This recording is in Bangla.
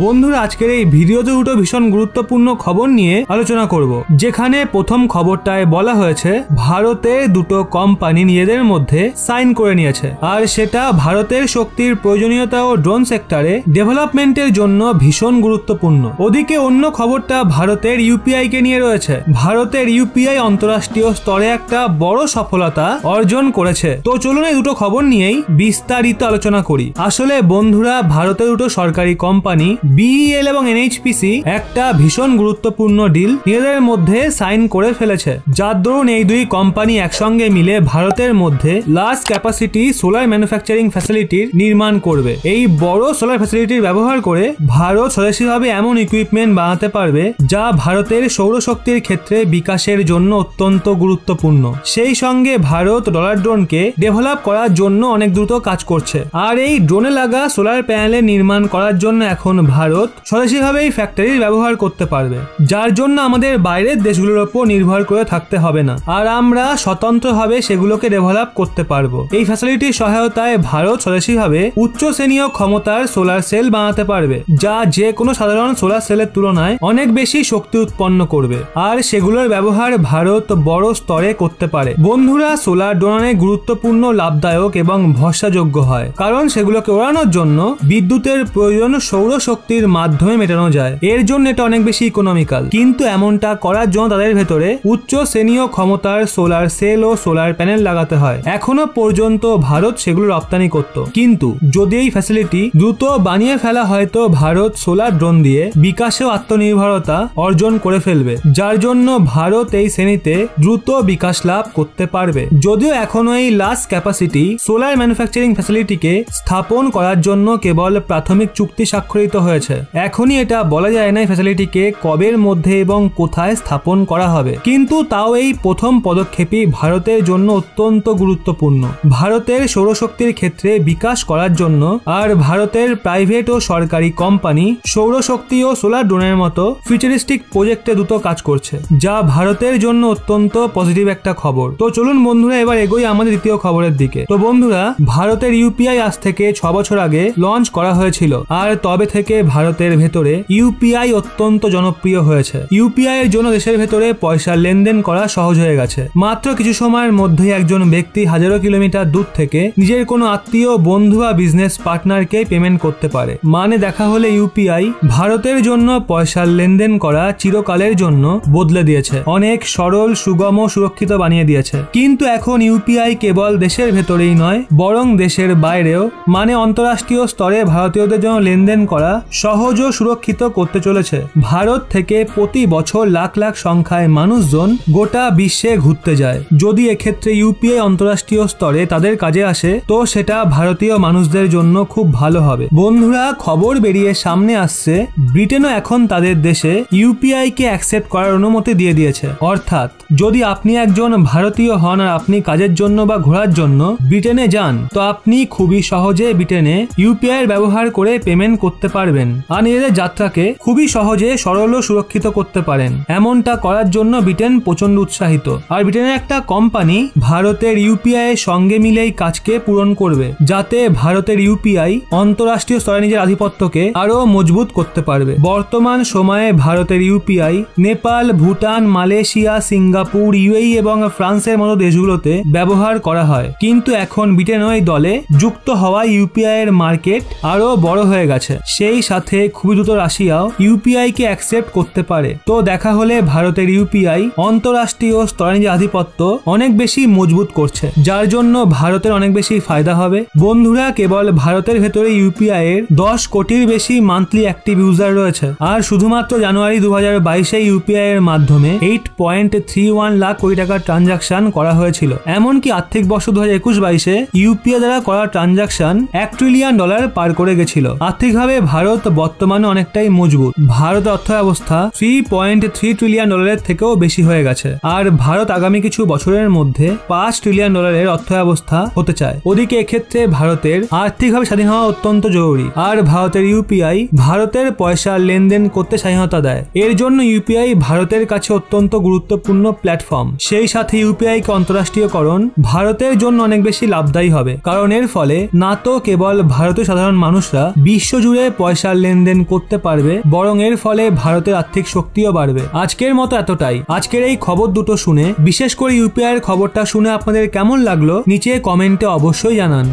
বন্ধুরা আজকের এই ভিডিওতে দুটো ভীষণ গুরুত্বপূর্ণ খবর নিয়ে আলোচনা করব, যেখানে প্রথম খবরটায় বলা হয়েছে ভারতে দুটো কোম্পানি নিজেদের মধ্যে সাইন করে নিয়েছে, আর সেটা ভারতের শক্তির প্রয়োজনীয়তা ও ড্রোন সেক্টরে ডেভেলপমেন্টের জন্য ভীষণ গুরুত্বপূর্ণ। ওদিকে অন্য খবরটা ভারতের ইউপিআই কে নিয়ে রয়েছে। ভারতের ইউপিআই অন্তররাষ্ট্রীয় স্তরে একটা বড় সফলতা অর্জন করেছে। তো চলুন এই দুটো খবর নিয়েই বিস্তারিত আলোচনা করি। আসলে বন্ধুরা, ভারতের দুটো সরকারি কোম্পানি বিইএল এবং এনএইচপিসি একটা ভীষণ গুরুত্বপূর্ণ ডিল নিজেদের মধ্যে সাইন করে ফেলেছে, যার দরুন এই দুই কোম্পানি একসঙ্গে মিলে ভারতের মধ্যে লার্জ ক্যাপাসিটি সোলার ম্যানুফ্যাকচারিং ফ্যাসিলিটির নির্মাণ করবে। এই বড় সোলার ফ্যাসিলিটির ব্যবহার করে ভারত স্বদেশীভাবে এমন ইকুইপমেন্ট বানাতে পারবে যা ভারতের সৌরশক্তির ক্ষেত্রে বিকাশের জন্য অত্যন্ত গুরুত্বপূর্ণ। সেই সঙ্গে ভারত ডলার ড্রোনকে ডেভেলপ করার জন্য অনেক দ্রুত কাজ করছে, আর এই ড্রোনে লাগা সোলার প্যানেলের নির্মাণ করার জন্য এখন ভারত স্বদেশীভাবে এই ফ্যাক্টরির ব্যবহার করতে পারবে, যার জন্য আমাদের বাইরের দেশগুলোর উপর নির্ভর করে থাকতে হবে না, আর আমরা স্বতন্ত্রভাবে সেগুলোকে ডেভেলপ করতে পারবো। এই ফ্যাসিলিটির সহায়তায় ভারত স্বদেশীভাবে উচ্চ শ্রেণীয় ক্ষমতার সোলার সেল বানাতে পারবে, যা যে কোনো সাধারণ সোলার সেলের তুলনায় অনেক বেশি শক্তি উৎপন্ন করবে, আর সেগুলোর ব্যবহার ভারত বড় স্তরে করতে পারে। বন্ধুরা, সোলার ড্রোন অনেক গুরুত্বপূর্ণ, লাভদায়ক এবং ভরসাযোগ্য হয়, কারণ সেগুলোকে ওড়ানোর জন্য বিদ্যুতের প্রয়োজন সৌরশক্তির মাধ্যমে মেটানো যায়। এর জন্য এটা অনেক বেশি ইকোনমিক্যাল, কিন্তু এমনটা করার জন্য তাদের ভেতরে উচ্চ শ্রেণীয় ক্ষমতার সোলার সেল ও সোলার প্যানেল লাগাতে হয়। এখনো পর্যন্ত ভারত সেগুলো রপ্তানি করত, কিন্তু যদি এই ফ্যাসিলিটি দ্রুত বানিয়ে ফেলা হয় তো ভারত সোলার ড্রোন দিয়ে বিকাশে আত্মনির্ভরতা অর্জন করে ফেলবে, যার জন্য ভারত এই শ্রেণীতে দ্রুত বিকাশ লাভ করতে পারবে। যদিও এখনো এই লার্জ ক্যাপাসিটি সোলার ম্যানুফ্যাকচারিং ফ্যাসিলিটিকে স্থাপন করার জন্য কেবল প্রাথমিক চুক্তি স্বাক্ষরিত হয়েছে, এখনই এটা বলা যায় না এই ফ্যাসিলিটিকে কবের মধ্যে এবং কোথায় স্থাপন করা হবে, কিন্তু তাও এই প্রথম পদক্ষেপই ভারতের জন্য অত্যন্ত গুরুত্বপূর্ণ। ভারতের সৌরশক্তির ক্ষেত্রে বিকাশ করার জন্য আর ভারতের প্রাইভেট ও সরকারি কোম্পানি সৌরশক্তি ও সোলার ড্রোনের মতো ফিউচারিস্টিক প্রজেক্টে দ্রুত কাজ করছে, যা ভারতের জন্য অত্যন্ত পজিটিভ একটা খবর। তো চলুন বন্ধুরা এবার এগোই আমাদের দ্বিতীয় খবরের দিকে। তো বন্ধুরা, ভারতের ইউপিআই আজ থেকে 6 বছর আগে লঞ্চ করা হয়েছিল, আর তবে থেকে ভারতের ভেতরে ইউপিআই অত্যন্ত জনপ্রিয় হয়েছে। ইউপিআই এর জন্য দেশের ভেতরে পয়সা লেনদেন করা সহজ হয়ে গেছে। মাত্র কিছু সময়ের মধ্যেই একজন ব্যক্তি হাজারো কিলোমিটার দূর থেকে নিজের কোনো আত্মীয়, বন্ধু বা বিজনেস পার্টনারকে পেমেন্ট করতে পারে। মানে দেখা হলে ইউপিআই ভারতের জন্য পয়সার লেনদেন করা চিরকালের জন্য বদলে দিয়েছে, অনেক সরল, সুগম ও সুরক্ষিত বানিয়ে দিয়েছে। কিন্তু এখন ইউপিআই কেবল দেশের ভেতরেই নয়, বরং দেশের বাইরেও, মানে অন্তররাষ্ট্রীয় স্তরে ভারতীয়দের জন্য লেনদেন করা সহজ ও সুরক্ষিত করতে চলেছে। ভারত থেকে প্রতি বছর লাখ লাখ সংখ্যায় মানুষজন গোটা বিশ্বে ঘুরতে যায়। যদি এক্ষেত্রে ইউপিআই অন্তররাষ্ট্রীয় স্তরে তাদের কাজে আসে তো সেটা ভারতীয় মানুষদের জন্য খুব ভালো হবে। বন্ধুরা, খবর বেরিয়ে সামনে আসছে ব্রিটেনও এখন তাদের দেশে ইউপিআই কে অ্যাকসেপ্ট করার অনুমতি দিয়ে দিয়েছে। অর্থাৎ যদি আপনি একজন ভারতীয় হন আর আপনি কাজের জন্য বা ঘোরার জন্য ব্রিটেনে যান, তো আপনি খুবই সহজে ব্রিটেনে ইউপিআই এর ব্যবহার করে পেমেন্ট করতে পারবেন আর নিজেদের যাত্রাকে খুবই সহজে, সরল ও সুরক্ষিত করতে পারেন। এমনটা করার জন্য ব্রিটেন প্রচন্ড উৎসাহিত, আর ব্রিটেনের একটা কোম্পানি ভারতের ইউপিআই এর সঙ্গে মিলে এই কাজকে পূরণ করবে, যাতে ভারতের ইউপিআই অন্তররাষ্ট্রীয় স্তরে নিজের আধিপত্যকে আরো মজবুত করতে পারবে। বর্তমান সময়ে ভারতের UPI Nepal, Bhutan, Malaysia, Singapore, UAE এবং ফ্রান্সের মতো দেশগুলোতে ব্যবহার করা হয়, কিন্তু এখন ব্রিটেনও এই দলে যুক্ত হওয়ায় ইউপিআই এর মার্কেট আরো বড় হয়ে গেছে। সেই সাথে খুবই দ্রুত রাশিয়াও ইউপিআই কে অ্যাকসেপ্ট করতে পারে। তো দেখা হলে ভারতের ইউপিআই অন্তররাষ্ট্রীয় স্তরে নিজের আধিপত্য অনেক বেশি মজবুত করছে, যার জন্য ভারতের অনেক বেশি ফায়দা হবে। বন্ধুরা, কেবল ভারতের ভেতরে ইউপিআই এর 10 কোটির বেশি মান্থলি অ্যাক্টিভ ইউজার রয়েছে, আর শুধুমাত্র জানুয়ারি 2022 ইউপিআই এর মাধ্যমে 8.31 লাখ কোটি টাকার ট্রানজাকশন করা হয়েছিল। এমনকি আর্থিক বর্ষ 2021-22 ইউপিআই দ্বারা করা ট্রানজাকশন $1 ট্রিলিয়ন পার করে গেছিল। আর্থিকভাবে ভারত বর্তমানে অনেকটাই মজবুত। ভারত অর্থ ব্যবস্থা $3.3 ট্রিলিয়ন থেকেও বেশি হয়ে গেছে, আর ভারত আগামী কিছু বছরের মধ্যে $5 ট্রিলিয়ন অর্থ ব্যবস্থা হতে চায়। ওদিকে এক্ষেত্রে ভারতের আর্থিকভাবে স্বাধীন হওয়া অত্যন্ত জরুরি, আর ভারতের ইউপিআই ভারতের পয়সা লেনদেন করতে স্বাধীনতা দেয়। এর জন্য ইউপিআই ভারতের কাছে অত্যন্ত গুরুত্বপূর্ণ প্ল্যাটফর্ম। সেই সাথে ইউপিআই কে অন্তররাষ্ট্রীয়করণ ভারতের জন্য অনেক বেশি লাভদায়ী হবে, কারণ এর ফলে না তো কেবল ভারতীয় সাধারণ মানুষরা বিশ্বজুড়ে পয়সা পয়সার লেনদেন করতে পারবে, বরং এর ফলে ভারতের আর্থিক শক্তিও বাড়বে। আজকের মতো এতটাই। আজকের এই খবর দুটো শুনে, বিশেষ করে ইউপিআই এর খবরটা শুনে আপনাদের কেমন লাগলো নিচে কমেন্টে অবশ্যই জানান।